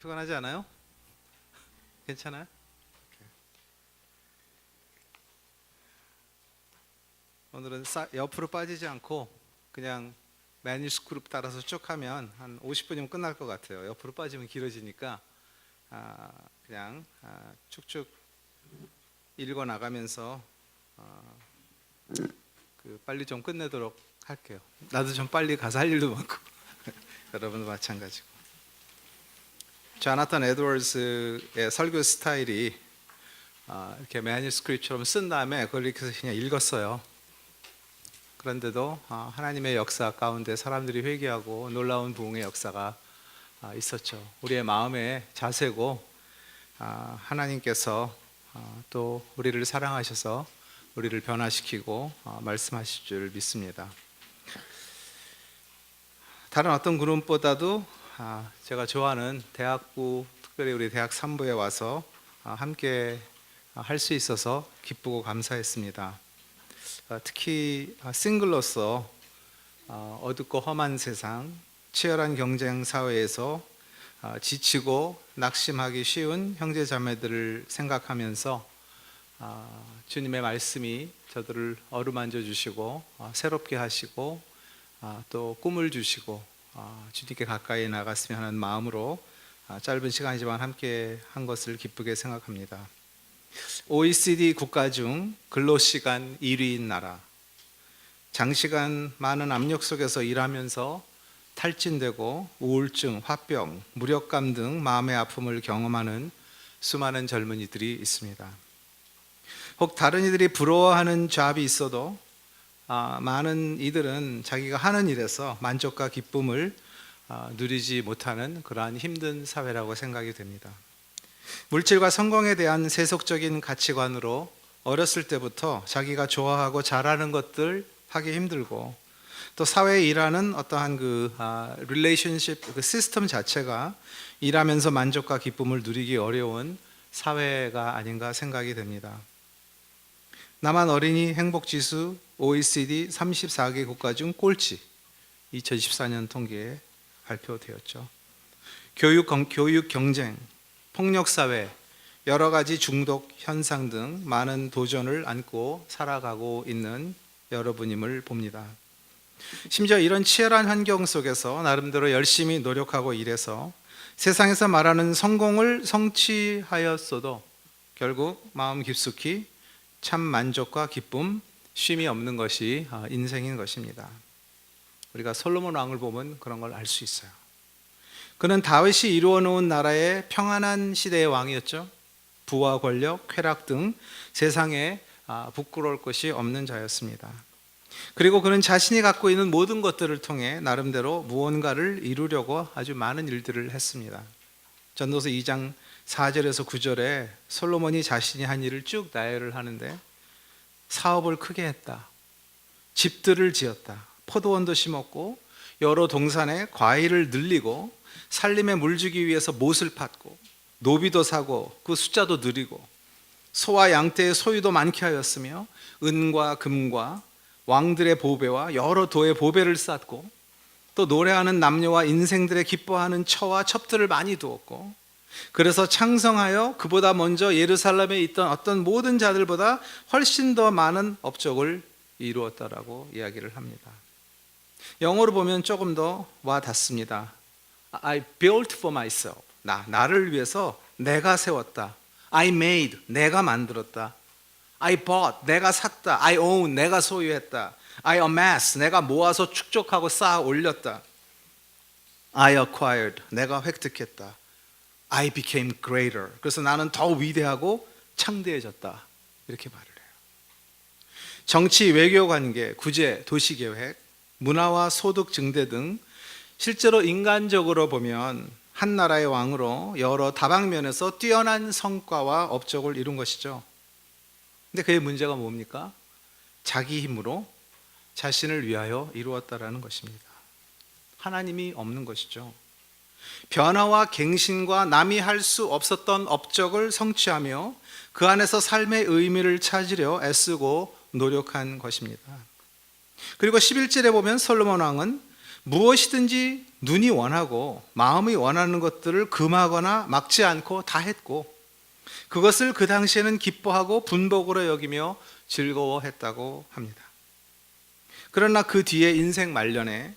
피곤하지 않아요? 괜찮아요? 오늘은 옆으로 빠지지 않고 그냥 매뉴스크립트 따라서 쭉 하면 한 50분이면 끝날 것 같아요. 옆으로 빠지면 길어지니까 그냥 쭉쭉 읽어 나가면서 빨리 좀 끝내도록 할게요. 나도 좀 빨리 가서 할 일도 많고 여러분도 마찬가지고. 조나탄 에드워즈의 설교 스타일이 이렇게 매뉴스크립트처럼 쓴 다음에 그걸 이렇게 그냥 읽었어요. 그런데도 하나님의 역사 가운데 사람들이 회개하고 놀라운 부흥의 역사가 있었죠. 우리의 마음의 자세고 하나님께서 또 우리를 사랑하셔서 우리를 변화시키고 말씀하실 줄 믿습니다. 다른 어떤 그룹보다도 제가 좋아하는 대학부, 특별히 우리 대학 3부에 와서 함께 할 수 있어서 기쁘고 감사했습니다. 특히 싱글로서 어둡고 험한 세상, 치열한 경쟁 사회에서 지치고 낙심하기 쉬운 형제 자매들을 생각하면서 주님의 말씀이 저들을 어루만져 주시고 새롭게 하시고 또 꿈을 주시고 주님께 가까이 나갔으면 하는 마음으로 짧은 시간이지만 함께 한 것을 기쁘게 생각합니다. OECD 국가 중 근로시간 1위인 나라, 장시간 많은 압력 속에서 일하면서 탈진되고 우울증, 화병, 무력감 등 마음의 아픔을 경험하는 수많은 젊은이들이 있습니다. 혹 다른 이들이 부러워하는 잡이 있어도 많은 이들은 자기가 하는 일에서 만족과 기쁨을 누리지 못하는 그러한 힘든 사회라고 생각이 됩니다. 물질과 성공에 대한 세속적인 가치관으로 어렸을 때부터 자기가 좋아하고 잘하는 것들 하기 힘들고, 또 사회에 일하는 어떠한 릴레이션십 시스템 자체가 일하면서 만족과 기쁨을 누리기 어려운 사회가 아닌가 생각이 됩니다. 남한 어린이 행복지수 OECD 34개 국가 중 꼴찌, 2014년 통계에 발표되었죠. 교육 경쟁, 폭력사회, 여러 가지 중독 현상 등 많은 도전을 안고 살아가고 있는 여러분임을 봅니다. 심지어 이런 치열한 환경 속에서 나름대로 열심히 노력하고 일해서 세상에서 말하는 성공을 성취하였어도 결국 마음 깊숙이 참 만족과 기쁨, 쉼이 없는 것이 인생인 것입니다. 우리가 솔로몬 왕을 보면 그런 걸 알 수 있어요. 그는 다윗이 이루어 놓은 나라의 평안한 시대의 왕이었죠. 부와 권력, 쾌락 등 세상에 부끄러울 것이 없는 자였습니다. 그리고 그는 자신이 갖고 있는 모든 것들을 통해 나름대로 무언가를 이루려고 아주 많은 일들을 했습니다. 전도서 2장 4절에서 9절에 솔로몬이 자신이 한 일을 쭉 나열을 하는데, 사업을 크게 했다, 집들을 지었다, 포도원도 심었고 여러 동산에 과일을 늘리고 살림에 물주기 위해서 못을 팠고 노비도 사고 그 숫자도 늘리고 소와 양떼의 소유도 많게 하였으며 은과 금과 왕들의 보배와 여러 도의 보배를 쌓고, 또 노래하는 남녀와 인생들의 기뻐하는 처와 첩들을 많이 두었고, 그래서 창성하여 그보다 먼저 예루살렘에 있던 어떤 모든 자들보다 훨씬 더 많은 업적을 이루었다라고 이야기를 합니다. 영어로 보면 조금 더 와 닿습니다. I built for myself. 나를 위해서 내가 세웠다. I made, 내가 만들었다. I bought, 내가 샀다. I own, 내가 소유했다. I amass, 내가 모아서 축적하고 쌓아 올렸다. I acquired, 내가 획득했다. I became greater, 그래서 나는 더 위대하고 창대해졌다. 이렇게 말을 해요. 정치, 외교관계, 구제, 도시계획, 문화와 소득 증대 등 실제로 인간적으로 보면 한 나라의 왕으로 여러 다방면에서 뛰어난 성과와 업적을 이룬 것이죠. 근데 그의 문제가 뭡니까? 자기 힘으로 자신을 위하여 이루었다라는 것입니다. 하나님이 없는 것이죠. 변화와 갱신과 남이 할 수 없었던 업적을 성취하며 그 안에서 삶의 의미를 찾으려 애쓰고 노력한 것입니다. 그리고 11절에 보면 솔로몬 왕은 무엇이든지 눈이 원하고 마음이 원하는 것들을 금하거나 막지 않고 다 했고, 그것을 그 당시에는 기뻐하고 분복으로 여기며 즐거워했다고 합니다. 그러나 그 뒤에 인생 말년에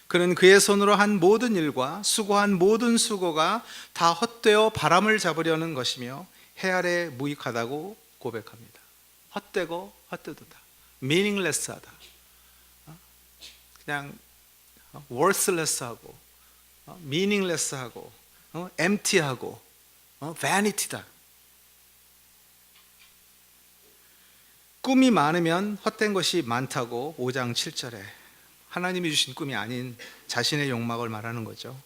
그는 그의 손으로 한 모든 일과 수고한 모든 수고가 다 헛되어 바람을 잡으려는 것이며 해 아래 무익하다고 고백합니다. 헛되고 헛되도다. meaningless하다. 그냥 worthless하고 meaningless하고 empty하고 vanity다. 꿈이 많으면 헛된 것이 많다고 5장 7절에 하나님이 주신 꿈이 아닌 자신의 욕망을 말하는 거죠.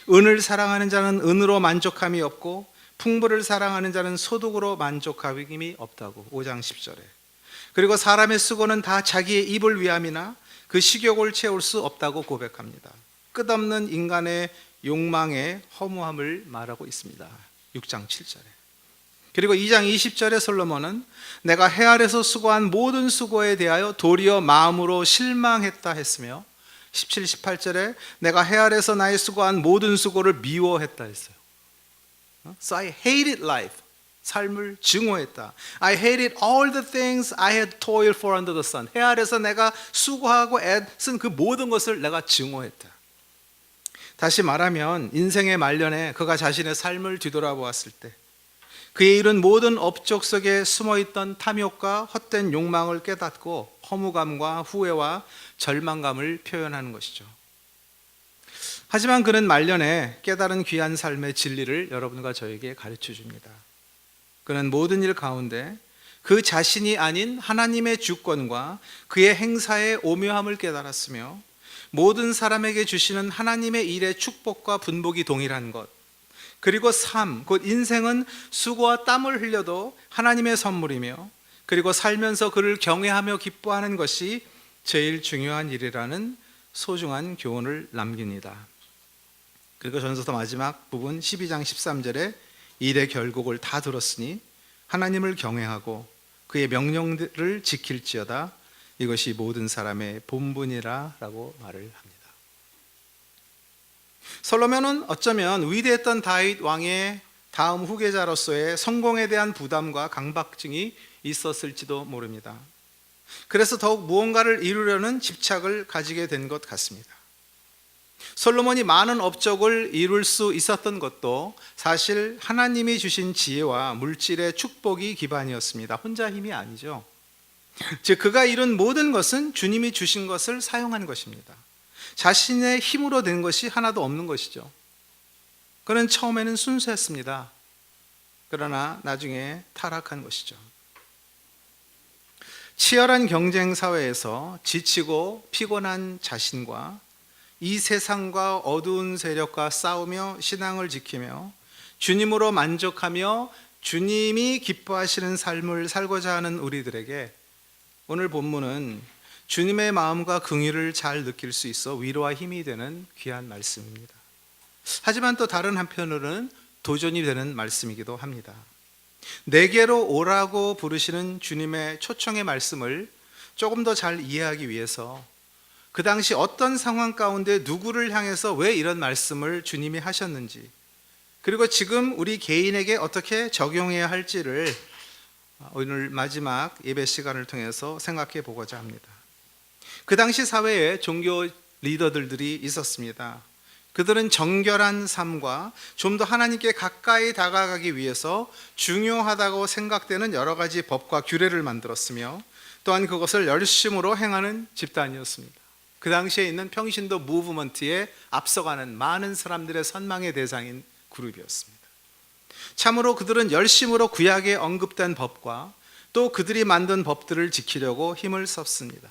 은을 사랑하는 자는 은으로 만족함이 없고 풍부를 사랑하는 자는 소득으로 만족함이 없다고 5장 10절에. 그리고 사람의 수고는 다 자기의 입을 위함이나 그 식욕을 채울 수 없다고 고백합니다. 끝없는 인간의 욕망의 허무함을 말하고 있습니다. 6장 7절에. 그리고 2장 20절에 솔로몬은 내가 해 아래서 수고한 모든 수고에 대하여 도리어 마음으로 실망했다 했으며 17, 18절에 내가 해 아래서 나의 수고한 모든 수고를 미워했다 했어요. So I hated life. 삶을 증오했다. I hated all the things I had toiled for under the sun. 해 아래서 내가 수고하고 애쓴 그 모든 것을 내가 증오했다. 다시 말하면 인생의 말년에 그가 자신의 삶을 뒤돌아보았을 때 그의 이룬 모든 업적 속에 숨어있던 탐욕과 헛된 욕망을 깨닫고 허무감과 후회와 절망감을 표현하는 것이죠. 하지만 그는 말년에 깨달은 귀한 삶의 진리를 여러분과 저에게 가르쳐 줍니다. 그는 모든 일 가운데 그 자신이 아닌 하나님의 주권과 그의 행사의 오묘함을 깨달았으며 모든 사람에게 주시는 하나님의 일의 축복과 분복이 동일한 것, 그리고 삶, 곧 인생은 수고와 땀을 흘려도 하나님의 선물이며 그리고 살면서 그를 경외하며 기뻐하는 것이 제일 중요한 일이라는 소중한 교훈을 남깁니다. 그리고 전서서 마지막 부분 12장 13절에 일의 결국을 다 들었으니 하나님을 경외하고 그의 명령들을 지킬지어다 이것이 모든 사람의 본분이라 라고 말을 합니다. 솔로몬은 어쩌면 위대했던 다윗 왕의 다음 후계자로서의 성공에 대한 부담과 강박증이 있었을지도 모릅니다. 그래서 더욱 무언가를 이루려는 집착을 가지게 된 것 같습니다. 솔로몬이 많은 업적을 이룰 수 있었던 것도 사실 하나님이 주신 지혜와 물질의 축복이 기반이었습니다. 혼자 힘이 아니죠. 즉 그가 이룬 모든 것은 주님이 주신 것을 사용한 것입니다. 자신의 힘으로 된 것이 하나도 없는 것이죠. 그는 처음에는 순수했습니다. 그러나 나중에 타락한 것이죠. 치열한 경쟁 사회에서 지치고 피곤한 자신과 이 세상과 어두운 세력과 싸우며 신앙을 지키며 주님으로 만족하며 주님이 기뻐하시는 삶을 살고자 하는 우리들에게 오늘 본문은 주님의 마음과 긍휼을 잘 느낄 수 있어 위로와 힘이 되는 귀한 말씀입니다. 하지만 또 다른 한편으로는 도전이 되는 말씀이기도 합니다. 내게로 오라고 부르시는 주님의 초청의 말씀을 조금 더 잘 이해하기 위해서 그 당시 어떤 상황 가운데 누구를 향해서 왜 이런 말씀을 주님이 하셨는지, 그리고 지금 우리 개인에게 어떻게 적용해야 할지를 오늘 마지막 예배 시간을 통해서 생각해 보고자 합니다. 그 당시 사회에 종교 리더들이 있었습니다. 그들은 정결한 삶과 좀 더 하나님께 가까이 다가가기 위해서 중요하다고 생각되는 여러 가지 법과 규례를 만들었으며 또한 그것을 열심으로 행하는 집단이었습니다. 그 당시에 있는 평신도 무브먼트에 앞서가는 많은 사람들의 선망의 대상인 그룹이었습니다. 참으로 그들은 열심으로 구약에 언급된 법과 또 그들이 만든 법들을 지키려고 힘을 썼습니다.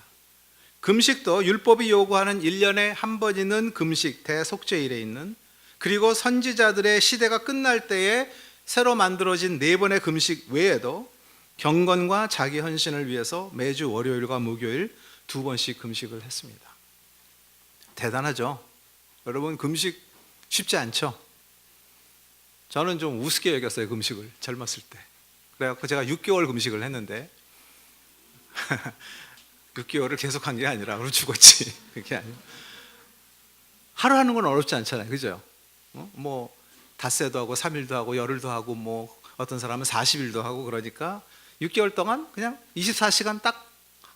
금식도 율법이 요구하는 1년에 한 번 있는 금식 대속죄일에 있는, 그리고 선지자들의 시대가 끝날 때에 새로 만들어진 4번의 금식 외에도 경건과 자기 헌신을 위해서 매주 월요일과 목요일 2번씩 금식을 했습니다. 대단하죠? 여러분, 금식 쉽지 않죠? 저는 좀 우습게 여겼어요, 금식을. 젊었을 때. 그래갖고 제가 6개월 금식을 했는데 6개월을 계속한 게 아니라 그럼 죽었지. 그게 아니고 하루 하는 건 어렵지 않잖아요, 그죠? 뭐 닷새도 하고 3일도 하고 열흘도 하고 뭐 어떤 사람은 40일도 하고 그러니까 6개월 동안 그냥 24시간 딱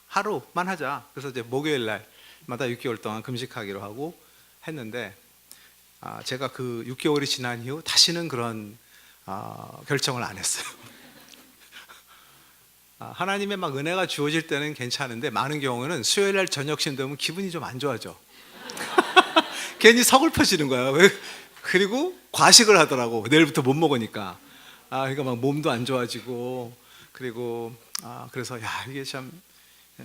하루만 하자. 그래서 이제 목요일 날마다 6개월 동안 금식하기로 하고 했는데 제가 그 6개월이 지난 이후 다시는 그런 결정을 안 했어요. 하나님의 막 은혜가 주어질 때는 괜찮은데 많은 경우는 수요일 날 저녁쯤 되면 기분이 좀 안 좋아져. 괜히 서글퍼지는 거야. 그리고 과식을 하더라고. 내일부터 못 먹으니까. 그러니까 막 몸도 안 좋아지고 그리고 그래서 이게 참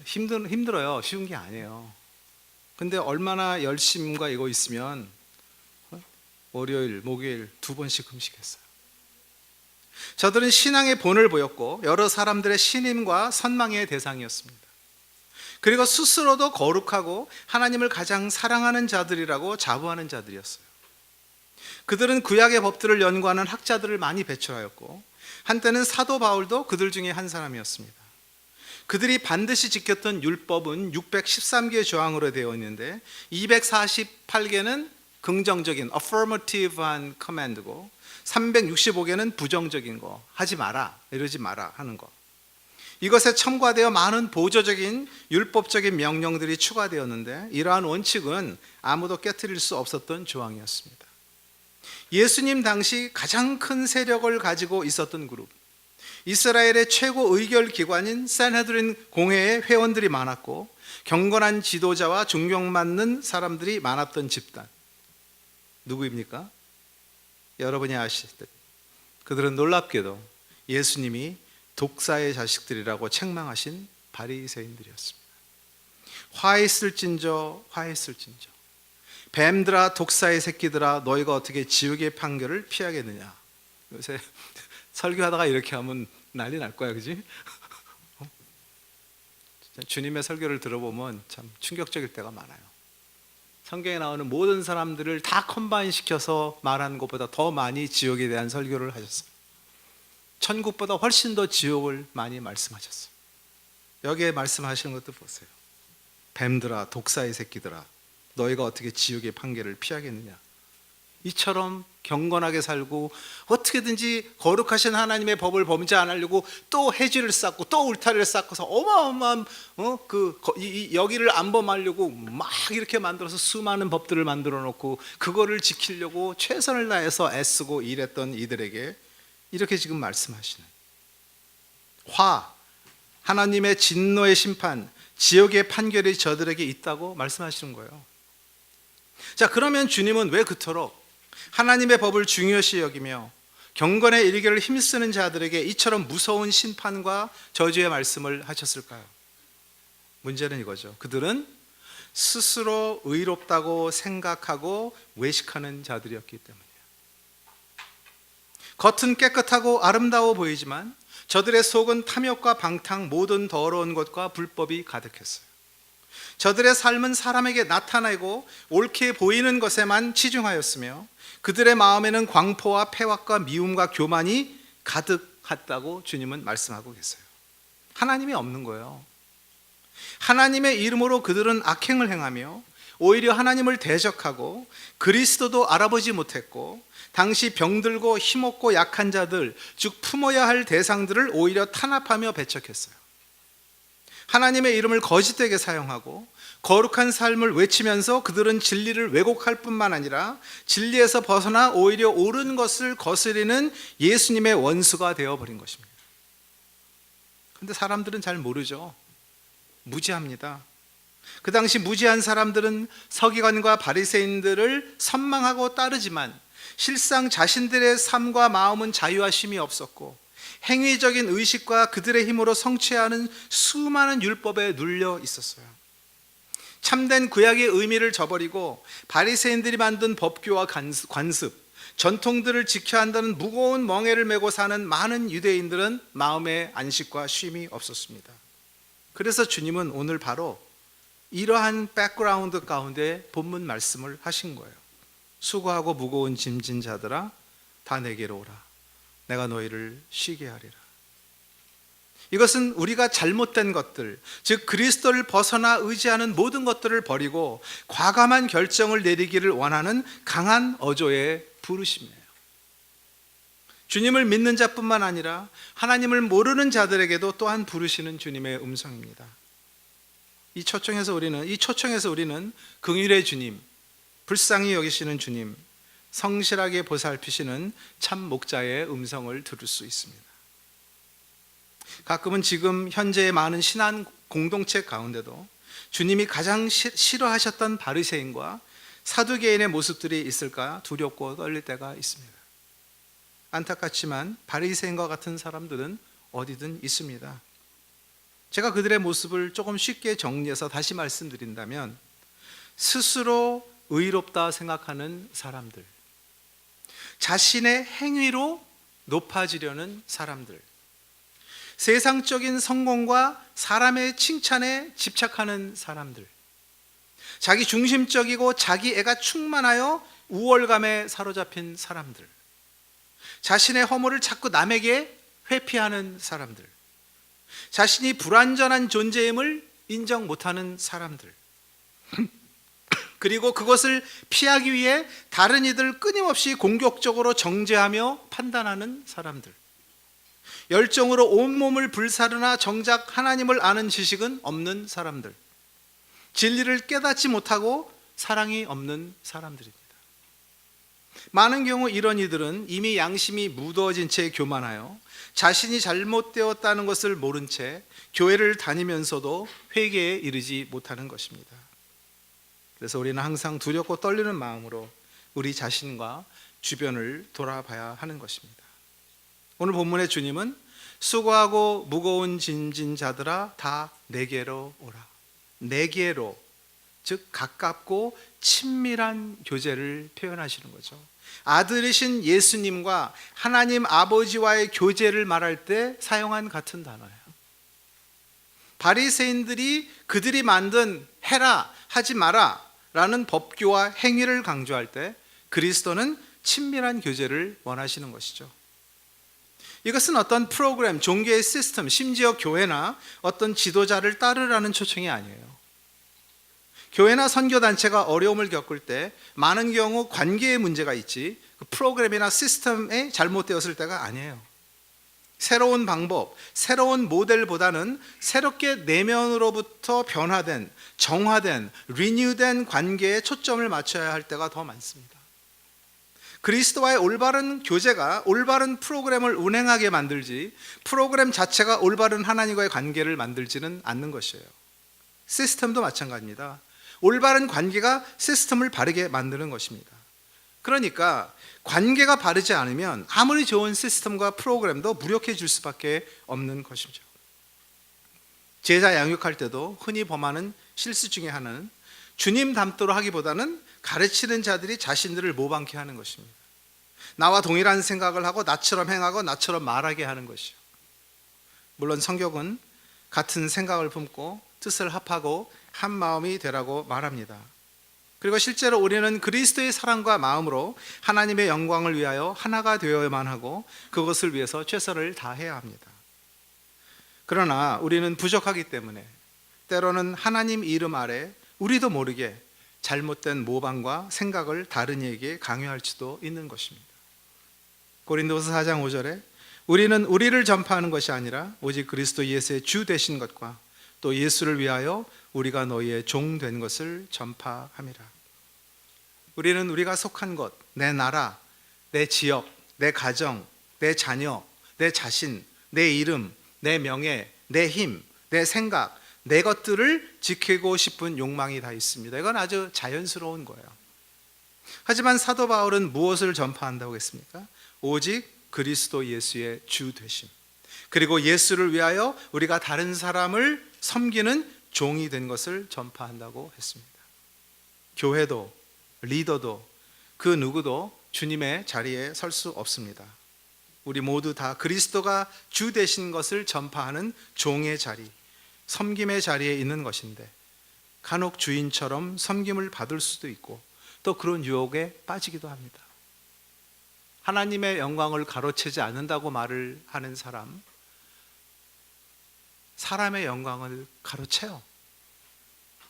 힘들어요. 쉬운 게 아니에요. 근데 얼마나 열심과 이거 있으면 월요일, 목요일 2번씩 금식했어요. 저들은 신앙의 본을 보였고 여러 사람들의 신임과 선망의 대상이었습니다. 그리고 스스로도 거룩하고 하나님을 가장 사랑하는 자들이라고 자부하는 자들이었어요. 그들은 구약의 법들을 연구하는 학자들을 많이 배출하였고 한때는 사도 바울도 그들 중에 한 사람이었습니다. 그들이 반드시 지켰던 율법은 613개의 조항으로 되어 있는데 248개는 긍정적인 affirmative한 command고 365개는 부정적인 거, 하지 마라, 이러지 마라 하는 거. 이것에 첨가되어 많은 보조적인 율법적인 명령들이 추가되었는데 이러한 원칙은 아무도 깨트릴 수 없었던 조항이었습니다. 예수님 당시 가장 큰 세력을 가지고 있었던 그룹, 이스라엘의 최고 의결 기관인 산헤드린 공회의 회원들이 많았고 경건한 지도자와 존경받는 사람들이 많았던 집단. 누구입니까? 여러분이 아시듯 그들은 놀랍게도 예수님이 독사의 자식들이라고 책망하신 바리새인들이었습니다. 화했을진저 뱀들아 독사의 새끼들아 너희가 어떻게 지옥의 판결을 피하겠느냐. 요새 설교하다가 이렇게 하면 난리 날 거야, 그지? 주님의 설교를 들어보면 참 충격적일 때가 많아요. 성경에 나오는 모든 사람들을 다 컴바인 시켜서 말하는 것보다 더 많이 지옥에 대한 설교를 하셨어요. 천국보다 훨씬 더 지옥을 많이 말씀하셨어요. 여기에 말씀하시는 것도 보세요. 뱀들아 독사의 새끼들아 너희가 어떻게 지옥의 판결을 피하겠느냐. 이처럼 경건하게 살고 어떻게든지 거룩하신 하나님의 법을 범죄 안 하려고 또 해지를 쌓고 또 울타리를 쌓고서 어마어마한 여기를 안 범하려고 막 이렇게 만들어서 수많은 법들을 만들어 놓고 그거를 지키려고 최선을 다해서 애쓰고 일했던 이들에게 이렇게 지금 말씀하시는 하나님의 진노의 심판, 지옥의 판결이 저들에게 있다고 말씀하시는 거예요. 자, 그러면 주님은 왜 그토록 하나님의 법을 중요시 여기며 경건의 일개를 힘쓰는 자들에게 이처럼 무서운 심판과 저주의 말씀을 하셨을까요? 문제는 이거죠. 그들은 스스로 의롭다고 생각하고 외식하는 자들이었기 때문이에요. 겉은 깨끗하고 아름다워 보이지만 저들의 속은 탐욕과 방탕, 모든 더러운 것과 불법이 가득했어요. 저들의 삶은 사람에게 나타나고 옳게 보이는 것에만 치중하였으며 그들의 마음에는 광포와 패락과 미움과 교만이 가득했다고 주님은 말씀하고 계세요. 하나님이 없는 거예요. 하나님의 이름으로 그들은 악행을 행하며 오히려 하나님을 대적하고 그리스도도 알아보지 못했고 당시 병들고 힘없고 약한 자들, 즉 품어야 할 대상들을 오히려 탄압하며 배척했어요. 하나님의 이름을 거짓되게 사용하고 거룩한 삶을 외치면서 그들은 진리를 왜곡할 뿐만 아니라 진리에서 벗어나 오히려 옳은 것을 거스리는 예수님의 원수가 되어버린 것입니다. 그런데 사람들은 잘 모르죠. 무지합니다. 그 당시 무지한 사람들은 서기관과 바리새인들을 선망하고 따르지만 실상 자신들의 삶과 마음은 자유와 쉼이 없었고 행위적인 의식과 그들의 힘으로 성취하는 수많은 율법에 눌려 있었어요. 참된 구약의 의미를 저버리고 바리새인들이 만든 법규와 관습, 전통들을 지켜야 한다는 무거운 멍에를 메고 사는 많은 유대인들은 마음의 안식과 쉼이 없었습니다. 그래서 주님은 오늘 바로 이러한 백그라운드 가운데 본문 말씀을 하신 거예요. 수고하고 무거운 짐진 자들아 다 내게로 오라. 내가 너희를 쉬게 하리라. 이것은 우리가 잘못된 것들, 즉 그리스도를 벗어나 의지하는 모든 것들을 버리고 과감한 결정을 내리기를 원하는 강한 어조의 부르심이에요. 주님을 믿는 자뿐만 아니라 하나님을 모르는 자들에게도 또한 부르시는 주님의 음성입니다. 이 초청에서 우리는 긍휼의 주님, 불쌍히 여기시는 주님, 성실하게 보살피시는 참 목자의 음성을 들을 수 있습니다. 가끔은 지금 현재의 많은 신앙 공동체 가운데도 주님이 가장 싫어하셨던 바리새인과 사두개인의 모습들이 있을까 두렵고 떨릴 때가 있습니다. 안타깝지만 바리새인과 같은 사람들은 어디든 있습니다. 제가 그들의 모습을 조금 쉽게 정리해서 다시 말씀드린다면, 스스로 의롭다 생각하는 사람들, 자신의 행위로 높아지려는 사람들, 세상적인 성공과 사람의 칭찬에 집착하는 사람들, 자기 중심적이고 자기애가 충만하여 우월감에 사로잡힌 사람들, 자신의 허물을 자꾸 남에게 회피하는 사람들, 자신이 불완전한 존재임을 인정 못하는 사람들, 그리고 그것을 피하기 위해 다른 이들을 끊임없이 공격적으로 정죄하며 판단하는 사람들, 열정으로 온몸을 불사르나 정작 하나님을 아는 지식은 없는 사람들, 진리를 깨닫지 못하고 사랑이 없는 사람들입니다. 많은 경우 이런 이들은 이미 양심이 무더워진 채 교만하여 자신이 잘못되었다는 것을 모른 채 교회를 다니면서도 회개에 이르지 못하는 것입니다. 그래서 우리는 항상 두렵고 떨리는 마음으로 우리 자신과 주변을 돌아봐야 하는 것입니다. 오늘 본문의 주님은 수고하고 무거운 짐진 자들아 다 내게로 오라. 내게로, 즉 가깝고 친밀한 교제를 표현하시는 거죠. 아들이신 예수님과 하나님 아버지와의 교제를 말할 때 사용한 같은 단어예요. 바리새인들이 그들이 만든 해라 하지 마라 라는 법규와 행위를 강조할 때 그리스도는 친밀한 교제를 원하시는 것이죠. 이것은 어떤 프로그램, 종교의 시스템, 심지어 교회나 어떤 지도자를 따르라는 초청이 아니에요. 교회나 선교단체가 어려움을 겪을 때 많은 경우 관계의 문제가 있지 그 프로그램이나 시스템에 잘못되었을 때가 아니에요. 새로운 방법, 새로운 모델보다는 새롭게 내면으로부터 변화된, 정화된, 리뉴된 관계에 초점을 맞춰야 할 때가 더 많습니다. 그리스도와의 올바른 교제가 올바른 프로그램을 운행하게 만들지 프로그램 자체가 올바른 하나님과의 관계를 만들지는 않는 것이에요. 시스템도 마찬가지입니다. 올바른 관계가 시스템을 바르게 만드는 것입니다. 그러니까 관계가 바르지 않으면 아무리 좋은 시스템과 프로그램도 무력해질 수밖에 없는 것이죠. 제자 양육할 때도 흔히 범하는 실수 중에 하나는 주님 닮도록 하기보다는 가르치는 자들이 자신들을 모방케 하는 것입니다. 나와 동일한 생각을 하고 나처럼 행하고 나처럼 말하게 하는 것이죠. 물론 성경은 같은 생각을 품고 뜻을 합하고 한 마음이 되라고 말합니다. 그리고 실제로 우리는 그리스도의 사랑과 마음으로 하나님의 영광을 위하여 하나가 되어야만 하고 그것을 위해서 최선을 다해야 합니다. 그러나 우리는 부족하기 때문에 때로는 하나님 이름 아래 우리도 모르게 잘못된 모방과 생각을 다른 이에게 강요할지도 있는 것입니다. 고린도서 4장 5절에 우리는 우리를 전파하는 것이 아니라 오직 그리스도 예수의 주 되신 것과 또 예수를 위하여 우리가 너희의 종 된 것을 전파함이라. 우리는 우리가 속한 것, 내 나라, 내 지역, 내 가정, 내 자녀, 내 자신, 내 이름, 내 명예, 내 힘, 내 생각, 내 것들을 지키고 싶은 욕망이 다 있습니다. 이건 아주 자연스러운 거예요. 하지만 사도 바울은 무엇을 전파한다고 했습니까? 오직 그리스도 예수의 주 되심, 그리고 예수를 위하여 우리가 다른 사람을 섬기는 종이 된 것을 전파한다고 했습니다. 교회도 리더도 그 누구도 주님의 자리에 설 수 없습니다. 우리 모두 다 그리스도가 주 되신 것을 전파하는 종의 자리, 섬김의 자리에 있는 것인데 간혹 주인처럼 섬김을 받을 수도 있고 또 그런 유혹에 빠지기도 합니다. 하나님의 영광을 가로채지 않는다고 말을 하는 사람, 사람의 영광을 가로채요.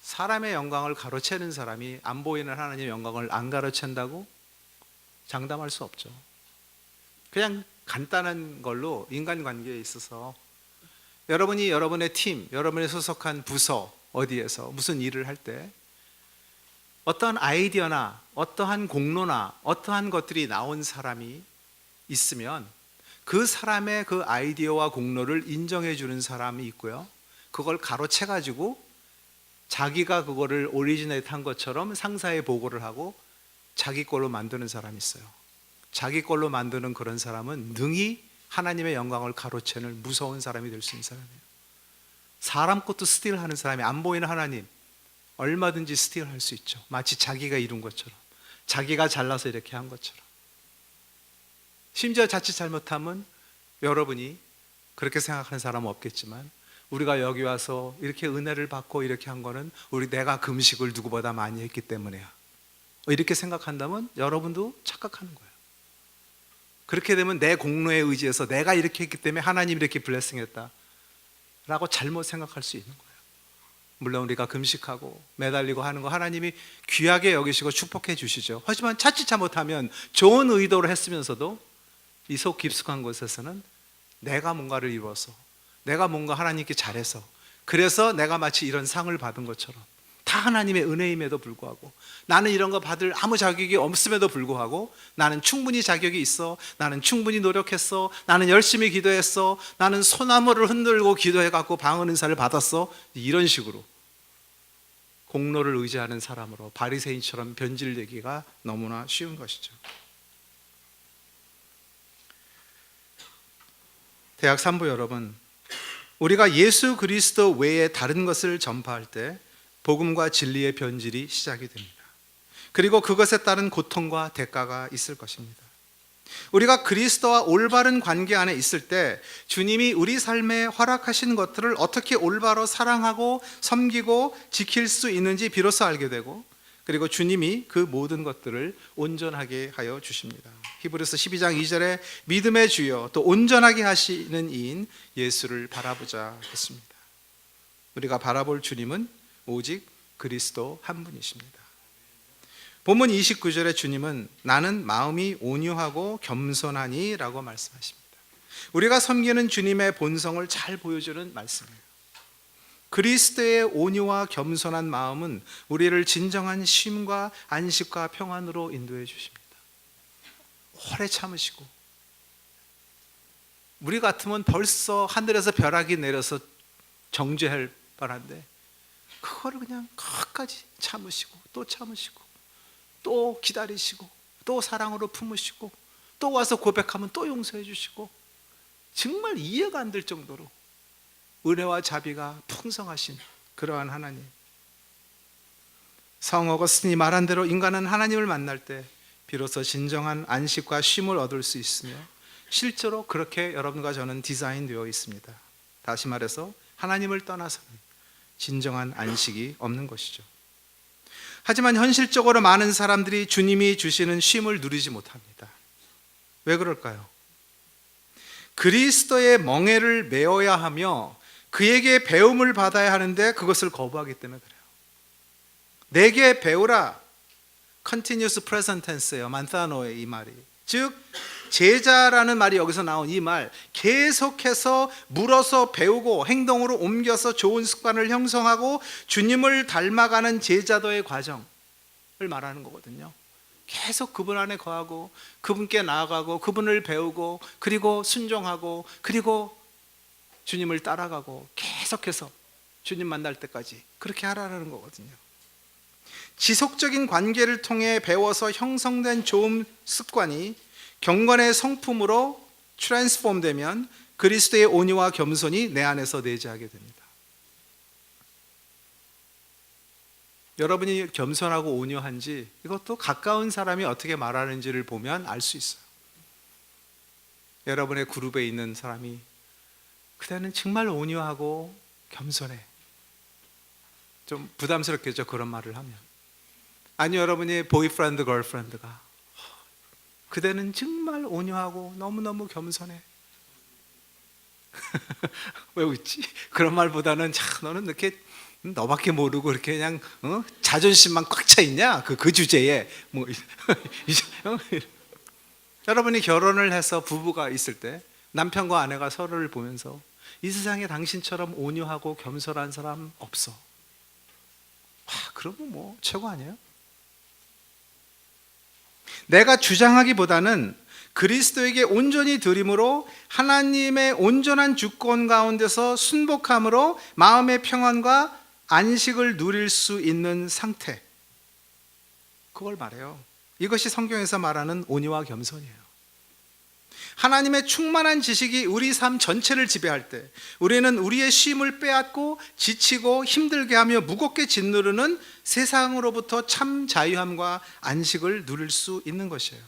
사람의 영광을 가로채는 사람이 안 보이는 하나님의 영광을 안 가로챈다고 장담할 수 없죠. 그냥 간단한 걸로 인간관계에 있어서 여러분이 여러분의 팀, 여러분의 소속한 부서 어디에서 무슨 일을 할 때 어떠한 아이디어나 어떠한 공로나 어떠한 것들이 나온 사람이 있으면 그 사람의 그 아이디어와 공로를 인정해 주는 사람이 있고요, 그걸 가로채 가지고 자기가 그거를 오리지네이트 한 것처럼 상사에 보고를 하고 자기 걸로 만드는 사람이 있어요. 자기 걸로 만드는 그런 사람은 능히 하나님의 영광을 가로채는 무서운 사람이 될 수 있는 사람이에요. 사람 것도 스틸하는 사람이, 안 보이는 하나님 얼마든지 스틸할 수 있죠. 마치 자기가 이룬 것처럼, 자기가 잘나서 이렇게 한 것처럼. 심지어 자칫 잘못하면 여러분이 그렇게 생각하는 사람은 없겠지만 우리가 여기 와서 이렇게 은혜를 받고 이렇게 한 거는 내가 금식을 누구보다 많이 했기 때문이야, 이렇게 생각한다면 여러분도 착각하는 거예요. 그렇게 되면 내 공로에 의지해서 내가 이렇게 했기 때문에 하나님이 이렇게 블레싱했다 라고 잘못 생각할 수 있는 거예요. 물론 우리가 금식하고 매달리고 하는 거 하나님이 귀하게 여기시고 축복해 주시죠. 하지만 자칫 잘못하면 좋은 의도로 했으면서도 이 속 깊숙한 곳에서는 내가 뭔가를 이루어서, 내가 뭔가 하나님께 잘해서, 그래서 내가 마치 이런 상을 받은 것처럼, 다 하나님의 은혜임에도 불구하고, 나는 이런 거 받을 아무 자격이 없음에도 불구하고 나는 충분히 자격이 있어, 나는 충분히 노력했어, 나는 열심히 기도했어, 나는 소나무를 흔들고 기도해갖고 방언 은사를 받았어, 이런 식으로 공로를 의지하는 사람으로 바리새인처럼 변질되기가 너무나 쉬운 것이죠. 대학 3부 여러분, 우리가 예수 그리스도 외에 다른 것을 전파할 때 복음과 진리의 변질이 시작이 됩니다. 그리고 그것에 따른 고통과 대가가 있을 것입니다. 우리가 그리스도와 올바른 관계 안에 있을 때 주님이 우리 삶에 허락하신 것들을 어떻게 올바로 사랑하고 섬기고 지킬 수 있는지 비로소 알게 되고, 그리고 주님이 그 모든 것들을 온전하게 하여 주십니다. 히브리서 12장 2절에 믿음의 주여 또 온전하게 하시는 이인 예수를 바라보자 했습니다. 우리가 바라볼 주님은 오직 그리스도 한 분이십니다. 본문 29절에 주님은 나는 마음이 온유하고 겸손하니 라고 말씀하십니다. 우리가 섬기는 주님의 본성을 잘 보여주는 말씀이에요. 그리스도의 온유와 겸손한 마음은 우리를 진정한 쉼과 안식과 평안으로 인도해 주십니다. 오래 참으시고, 우리 같으면 벌써 하늘에서 벼락이 내려서 정죄할 뻔한데 그거를 그냥 끝까지 참으시고 또 참으시고 또 기다리시고 또 사랑으로 품으시고 또 와서 고백하면 또 용서해 주시고, 정말 이해가 안 될 정도로 은혜와 자비가 풍성하신 그러한 하나님. 성 어거스틴이 말한 대로 인간은 하나님을 만날 때 비로소 진정한 안식과 쉼을 얻을 수 있으며, 실제로 그렇게 여러분과 저는 디자인되어 있습니다. 다시 말해서 하나님을 떠나서는 진정한 안식이 없는 것이죠. 하지만 현실적으로 많은 사람들이 주님이 주시는 쉼을 누리지 못합니다. 왜 그럴까요? 그리스도의 멍에를 메어야 하며 그에게 배움을 받아야 하는데 그것을 거부하기 때문에 그래요. 내게 배우라, continuous present tense예요. 만타노의 이 말이, 즉 제자라는 말이 여기서 나온 이 말, 계속해서 물어서 배우고 행동으로 옮겨서 좋은 습관을 형성하고 주님을 닮아가는 제자도의 과정을 말하는 거거든요. 계속 그분 안에 거하고 그분께 나아가고 그분을 배우고 그리고 순종하고 그리고 주님을 따라가고 계속해서 주님 만날 때까지 그렇게 하라는 거거든요. 지속적인 관계를 통해 배워서 형성된 좋은 습관이 경건의 성품으로 트랜스폼 되면 그리스도의 온유와 겸손이 내 안에서 내재하게 됩니다. 여러분이 겸손하고 온유한지 이것도 가까운 사람이 어떻게 말하는지를 보면 알 수 있어요. 여러분의 그룹에 있는 사람이 그대는 정말 온유하고 겸손해, 좀 부담스럽겠죠, 그런 말을 하면. 아니, 여러분이 보이프렌드, 걸프렌드가 그대는 정말 온유하고 너무너무 겸손해, 왜 웃지? 그런 말보다는 너는 이렇게 너밖에 모르고 이렇게 그냥 자존심만 꽉 차 있냐? 그 주제에 뭐 여러분이 결혼을 해서 부부가 있을 때 남편과 아내가 서로를 보면서 이 세상에 당신처럼 온유하고 겸손한 사람 없어. 와, 그러면 뭐 최고 아니에요? 내가 주장하기보다는 그리스도에게 온전히 드림으로 하나님의 온전한 주권 가운데서 순복함으로 마음의 평안과 안식을 누릴 수 있는 상태, 그걸 말해요. 이것이 성경에서 말하는 온유와 겸손이에요. 하나님의 충만한 지식이 우리 삶 전체를 지배할 때 우리는 우리의 쉼을 빼앗고 지치고 힘들게 하며 무겁게 짓누르는 세상으로부터 참 자유함과 안식을 누릴 수 있는 것이에요.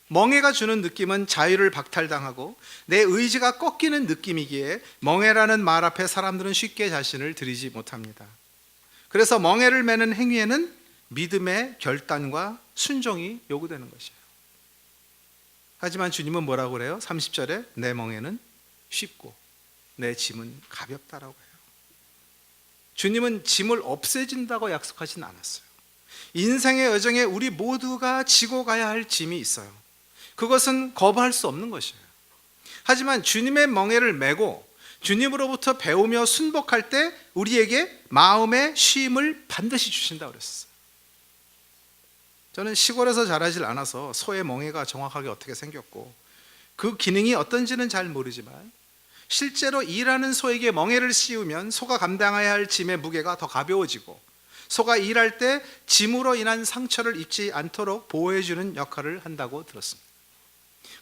멍해가 주는 느낌은 자유를 박탈당하고 내 의지가 꺾이는 느낌이기에 멍해라는 말 앞에 사람들은 쉽게 자신을 들이지 못합니다. 그래서 멍해를 매는 행위에는 믿음의 결단과 순종이 요구되는 것이에요. 하지만 주님은 뭐라고 그래요? 30절에 내 멍에는 쉽고 내 짐은 가볍다라고 해요. 주님은 짐을 없애진다고 약속하진 않았어요. 인생의 여정에 우리 모두가 지고 가야 할 짐이 있어요. 그것은 거부할 수 없는 것이에요. 하지만 주님의 멍에를 메고 주님으로부터 배우며 순복할 때 우리에게 마음의 쉼을 반드시 주신다고 그랬어요. 저는 시골에서 자라질 않아서 소의 멍에가 정확하게 어떻게 생겼고 그 기능이 어떤지는 잘 모르지만 실제로 일하는 소에게 멍에를 씌우면 소가 감당해야 할 짐의 무게가 더 가벼워지고 소가 일할 때 짐으로 인한 상처를 입지 않도록 보호해주는 역할을 한다고 들었습니다.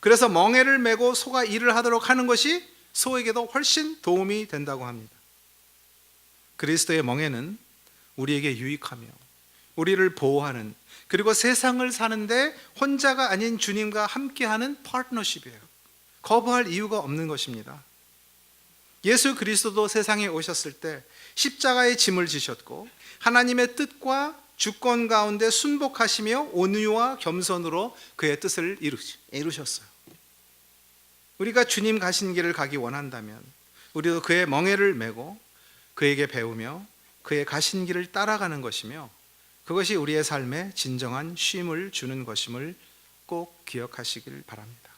그래서 멍에를 메고 소가 일을 하도록 하는 것이 소에게도 훨씬 도움이 된다고 합니다. 그리스도의 멍에는 우리에게 유익하며 우리를 보호하는, 그리고 세상을 사는데 혼자가 아닌 주님과 함께하는 파트너십이에요. 거부할 이유가 없는 것입니다. 예수 그리스도도 세상에 오셨을 때 십자가의 짐을 지셨고 하나님의 뜻과 주권 가운데 순복하시며 온유와 겸손으로 그의 뜻을 이루셨어요. 우리가 주님 가신 길을 가기 원한다면 우리도 그의 멍에를 메고 그에게 배우며 그의 가신 길을 따라가는 것이며 그것이 우리의 삶에 진정한 쉼을 주는 것임을 꼭 기억하시길 바랍니다.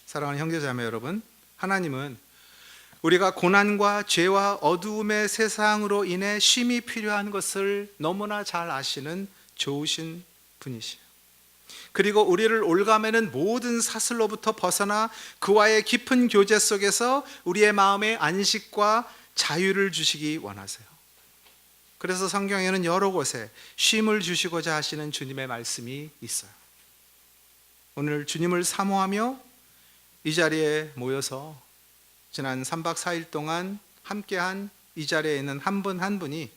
사랑하는 형제자매 여러분, 하나님은 우리가 고난과 죄와 어두움의 세상으로 인해 쉼이 필요한 것을 너무나 잘 아시는 좋으신 분이시에요. 그리고 우리를 올가매는 모든 사슬로부터 벗어나 그와의 깊은 교제 속에서 우리의 마음에 안식과 자유를 주시기 원하세요. 그래서 성경에는 여러 곳에 쉼을 주시고자 하시는 주님의 말씀이 있어요. 오늘 주님을 사모하며 이 자리에 모여서 지난 3박 4일 동안 함께한 이 자리에 있는 한 분 한 분이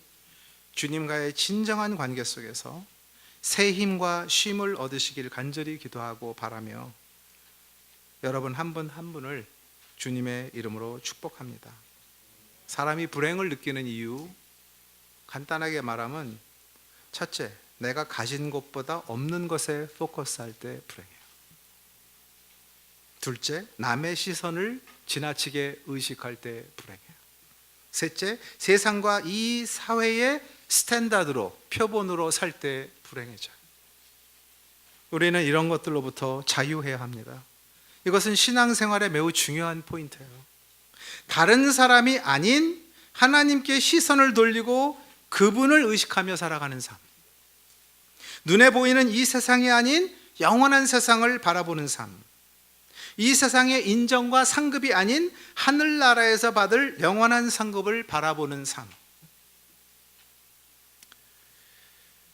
주님과의 진정한 관계 속에서 새 힘과 쉼을 얻으시길 간절히 기도하고 바라며 여러분 한 분 한 분을 주님의 이름으로 축복합니다. 사람이 불행을 느끼는 이유, 간단하게 말하면 첫째, 내가 가진 것보다 없는 것에 포커스할 때 불행해요. 둘째, 남의 시선을 지나치게 의식할 때 불행해요. 셋째, 세상과 이 사회의 스탠다드로, 표본으로 살 때 불행해져요. 우리는 이런 것들로부터 자유해야 합니다. 이것은 신앙생활에 매우 중요한 포인트예요. 다른 사람이 아닌 하나님께 시선을 돌리고 그분을 의식하며 살아가는 삶, 눈에 보이는 이 세상이 아닌 영원한 세상을 바라보는 삶, 이 세상의 인정과 상급이 아닌 하늘나라에서 받을 영원한 상급을 바라보는 삶.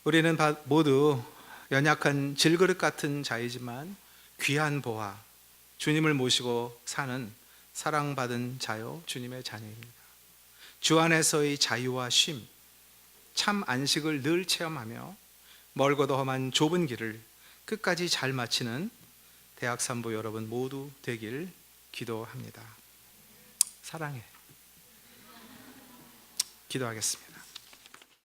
우리는 모두 연약한 질그릇 같은 자이지만 귀한 보화, 주님을 모시고 사는 사랑받은 자요 주님의 자녀입니다. 주 안에서의 자유와 쉼, 참 안식을 늘 체험하며 멀고도 험한 좁은 길을 끝까지 잘 마치는 대학 산부 여러분 모두 되길 기도합니다. 사랑해. 기도하겠습니다.